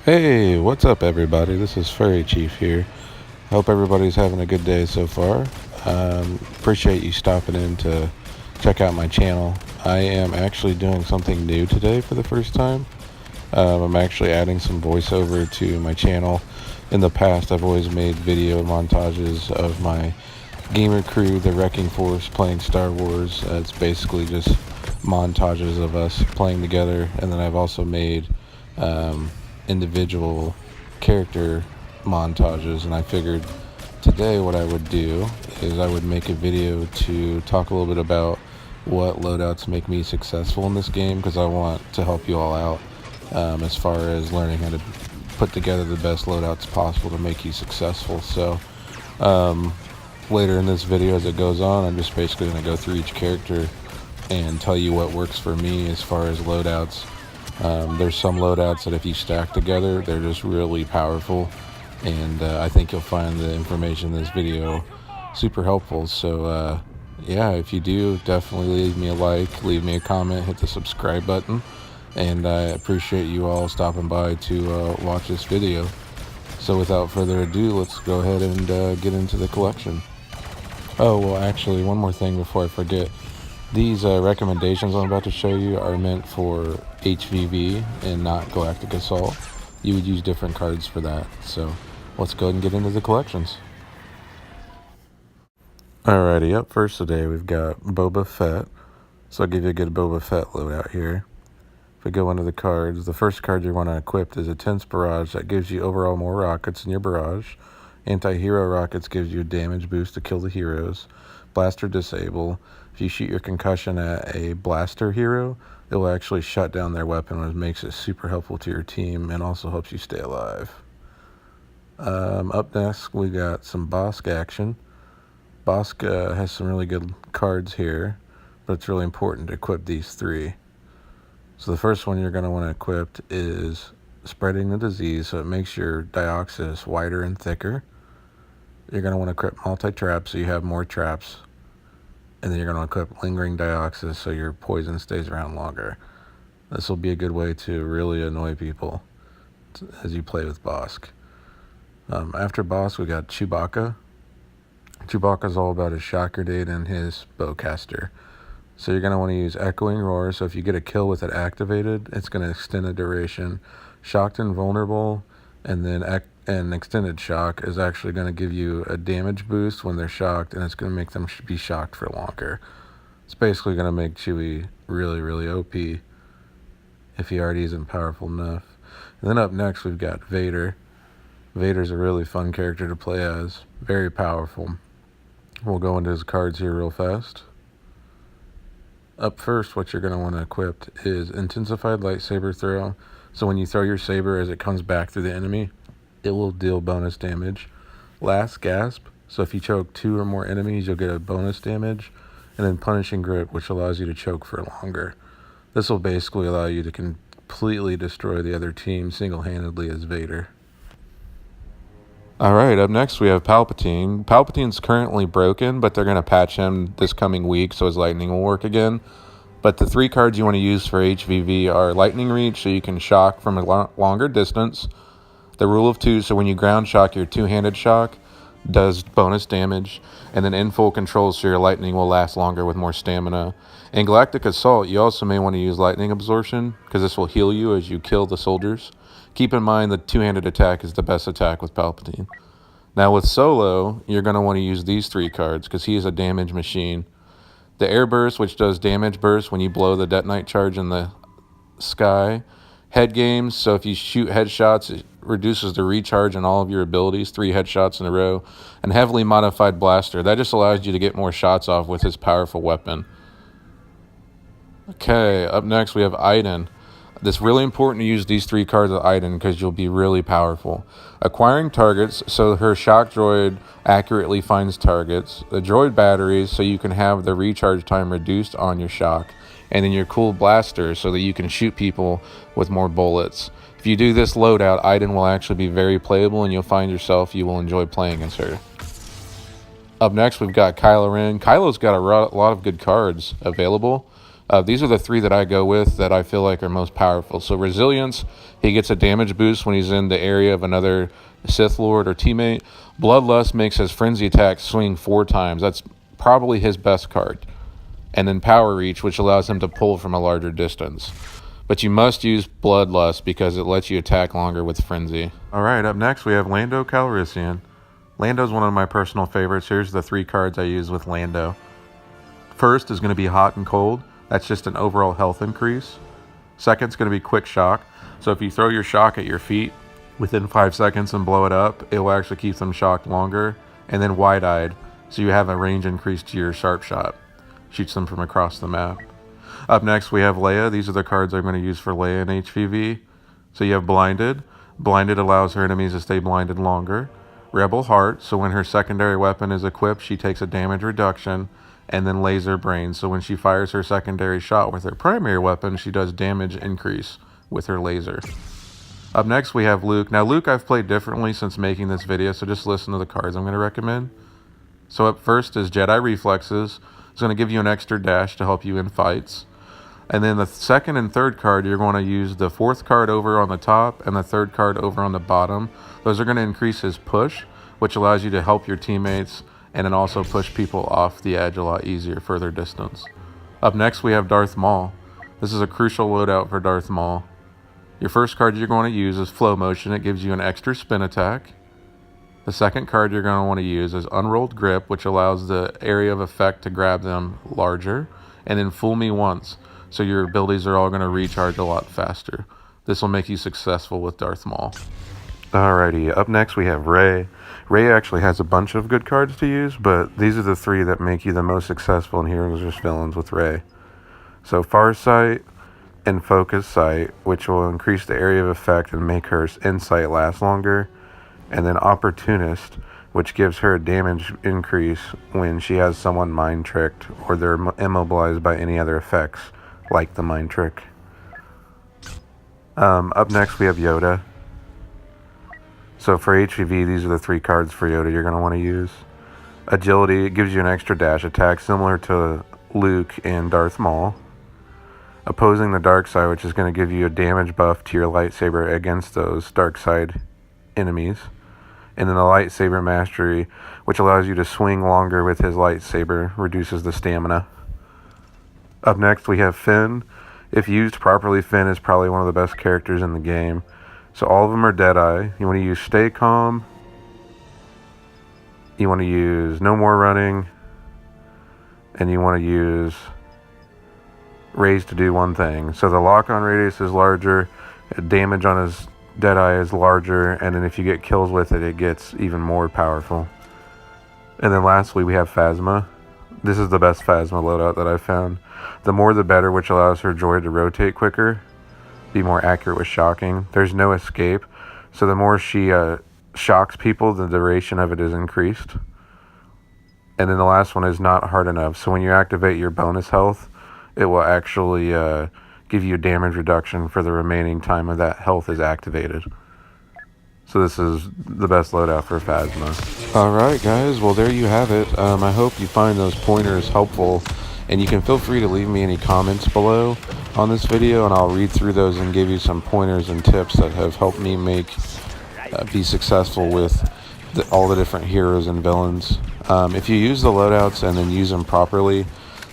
Hey, what's up, everybody? This is Furry Chief here. Hope everybody's having a good day so far. Appreciate you stopping in to check out my channel. I am actually doing something new today for the first time. I'm actually adding some voiceover to my channel. In the past, I've always made video montages of my gamer crew, the Wrecking Force, playing Star Wars. It's basically just montages of us playing together, and then I've also made individual character montages, and I figured today what I would do is I would make a video to talk a little bit about what loadouts make me successful in this game, because I want to help you all out as far as learning how to put together the best loadouts possible to make you successful. So later in this video, as it goes on, I'm just basically going to go through each character and tell you what works for me as far as loadouts. There's some loadouts that if you stack together, they're just really powerful, and I think you'll find the information in this video super helpful. So yeah, if you do, definitely leave me a like, leave me a comment, hit the subscribe button, and I appreciate you all stopping by to watch this video. So without further ado, let's go ahead and get into the collection. Oh, well, actually, one more thing before I forget. These recommendations I'm about to show you are meant for HVV and not Galactic Assault. You would use different cards for that. So let's go ahead and get into the collections. Alrighty, up first today we've got Boba Fett. So I'll give you a good Boba Fett loadout here. If we go into the cards, the first card you want to equip is a Tense Barrage that gives you overall more rockets in your barrage. Anti-hero rockets gives you a damage boost to kill the heroes. Blaster Disable. If you shoot your concussion at a blaster hero, it will actually shut down their weapon, which makes it super helpful to your team and also helps you stay alive. Up next, we got some Bosk action. Bosk has some really good cards here, but it's really important to equip these three. So the first one you're going to want to equip is Spreading the Disease, so it makes your Dioxis wider and thicker. You're going to want to equip Multi-Trap, so you have more traps. And then you're going to equip Lingering Dioxis, so your poison stays around longer. This will be a good way to really annoy people as you play with Bosk. After Bosk, we got Chewbacca. Chewbacca's all about his Shock Grenade and his Bowcaster. So you're going to want to use Echoing Roar, so if you get a kill with it activated, it's going to extend the duration. Shocked and Vulnerable, and then an Extended Shock is actually going to give you a damage boost when they're shocked, and it's going to make them be shocked for longer. It's basically going to make Chewie really, really OP if he already isn't powerful enough. And then up next, we've got Vader. Vader's a really fun character to play as, very powerful. We'll go into his cards here real fast. Up first, what you're going to want to equip is Intensified Lightsaber Throw. So when you throw your saber as it comes back through the enemy, it will deal bonus damage. Last Gasp, so if you choke 2 or more enemies, you'll get a bonus damage. And then Punishing Grip, which allows you to choke for longer. This will basically allow you to completely destroy the other team single-handedly as Vader. Alright, up next we have Palpatine. Palpatine's currently broken, but they're going to patch him this coming week so his lightning will work again. But the 3 cards you want to use for HVV are Lightning Reach, so you can shock from a longer distance. The Rule of 2, so when you ground shock, your two-handed shock does bonus damage. And then In Full Control, so your lightning will last longer with more stamina. In Galactic Assault, you also may want to use Lightning Absorption, because this will heal you as you kill the soldiers. Keep in mind the two-handed attack is the best attack with Palpatine. Now with Solo, you're going to want to use these 3 cards, because he is a damage machine. The Air Burst, which does damage burst when you blow the detonite charge in the sky. Head Games, so if you shoot headshots, it reduces the recharge on all of your abilities, 3 headshots in a row. And Heavily Modified Blaster, that just allows you to get more shots off with his powerful weapon. Okay, up next we have Iden. It's really important to use these 3 cards of Iden because you'll be really powerful. Acquiring Targets, so her shock droid accurately finds targets. The droid batteries, so you can have the recharge time reduced on your shock. And then your cool blaster, so that you can shoot people with more bullets. If you do this loadout, Iden will actually be very playable, and you'll find yourself you will enjoy playing as her. Up next, we've got Kylo Ren. Kylo's got a lot of good cards available. These are the three that I go with that I feel like are most powerful. So Resilience, he gets a damage boost when he's in the area of another Sith Lord or teammate. Bloodlust makes his frenzy attack swing 4 times. That's probably his best card. And then Power Reach, which allows him to pull from a larger distance. But you must use Bloodlust because it lets you attack longer with Frenzy. Alright, up next we have Lando Calrissian. Lando's one of my personal favorites. Here's the 3 cards I use with Lando. First is going to be Hot and Cold. That's just an overall health increase. Second is going to be Quick Shock. So if you throw your shock at your feet within 5 seconds and blow it up, it will actually keep them shocked longer. And then Wide-Eyed, so you have a range increase to your Sharp Shot. Shoots them from across the map. Up next we have Leia. These are the cards I'm going to use for Leia in HVV. So you have Blinded. Blinded allows her enemies to stay blinded longer. Rebel Heart, so when her secondary weapon is equipped, she takes a damage reduction. And then Laser Brain, so when she fires her secondary shot with her primary weapon, she does damage increase with her laser. Up next we have Luke. Now Luke I've played differently since making this video, so just listen to the cards I'm going to recommend. So up first is Jedi Reflexes. It's going to give you an extra dash to help you in fights. And then the second and third card, you're going to use the 4th card over on the top and the 3rd card over on the bottom. Those are going to increase his push, which allows you to help your teammates and then also push people off the edge a lot easier further distance. Up next we have Darth Maul. This is a crucial loadout for Darth Maul. Your first card you're going to use is Flow Motion. It gives you an extra spin attack. The second card you're going to want to use is Unrolled Grip, which allows the area of effect to grab them larger. And then Fool Me Once, so your abilities are all going to recharge a lot faster. This will make you successful with Darth Maul. Alrighty, up next we have Rey. Rey actually has a bunch of good cards to use, but these are the 3 that make you the most successful in Heroes vs. Villains with Rey. So Farsight and Focus Sight, which will increase the area of effect and make her insight last longer. And then Opportunist, which gives her a damage increase when she has someone mind tricked or they're immobilized by any other effects, like the mind trick. Up next we have Yoda. So for HVV, these are the 3 cards for Yoda you're going to want to use. Agility, it gives you an extra dash attack similar to Luke and Darth Maul. Opposing the Dark Side, which is going to give you a damage buff to your lightsaber against those Dark Side enemies. And then the Lightsaber Mastery, which allows you to swing longer with his lightsaber, reduces the stamina. Up next we have Finn. If used properly, Finn is probably one of the best characters in the game. So all of them are Deadeye. You want to use Stay Calm. You want to use No More Running. And you want to use Raise to do one thing. So the lock-on radius is larger. Damage on his Deadeye is larger, and then if you get kills with it, it gets even more powerful. And then lastly, we have Phasma. This is the best Phasma loadout that I've found. The more the better, which allows her droid to rotate quicker, be more accurate with shocking. There's no escape, so the more she shocks people, the duration of it is increased. And then the last one is Not Hard Enough. So when you activate your bonus health, it will actually give you a damage reduction for the remaining time of that health is activated. So this is the best loadout for Phasma. Alright guys, well there you have it. I hope you find those pointers helpful, and you can feel free to leave me any comments below on this video, and I'll read through those and give you some pointers and tips that have helped me be successful with all the different heroes and villains. If you use the loadouts and then use them properly,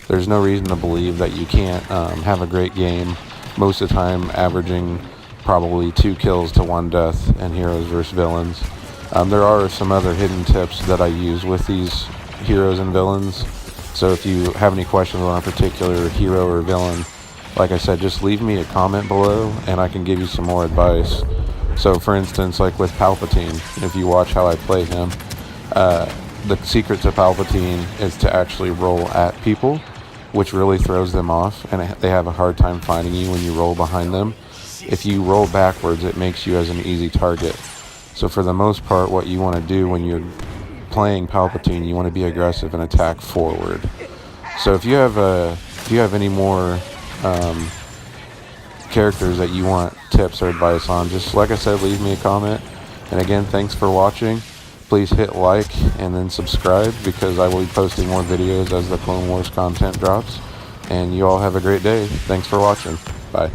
there's no reason to believe that you can't have a great game, most of the time averaging probably 2 kills to 1 death in Heroes vs. Villains. There are some other hidden tips that I use with these heroes and villains, so if you have any questions on a particular hero or villain, like I said, just leave me a comment below and I can give you some more advice. So for instance, like with Palpatine, if you watch how I play him, the secret to Palpatine is to actually roll at people, which really throws them off, and they have a hard time finding you when you roll behind them. If you roll backwards, it makes you as an easy target. So for the most part, what you want to do when you're playing Palpatine, you want to be aggressive and attack forward. So if you have any more characters that you want tips or advice on, just like I said, leave me a comment. And again, thanks for watching. Please hit like and then subscribe, because I will be posting more videos as the Clone Wars content drops. And you all have a great day. Thanks for watching. Bye.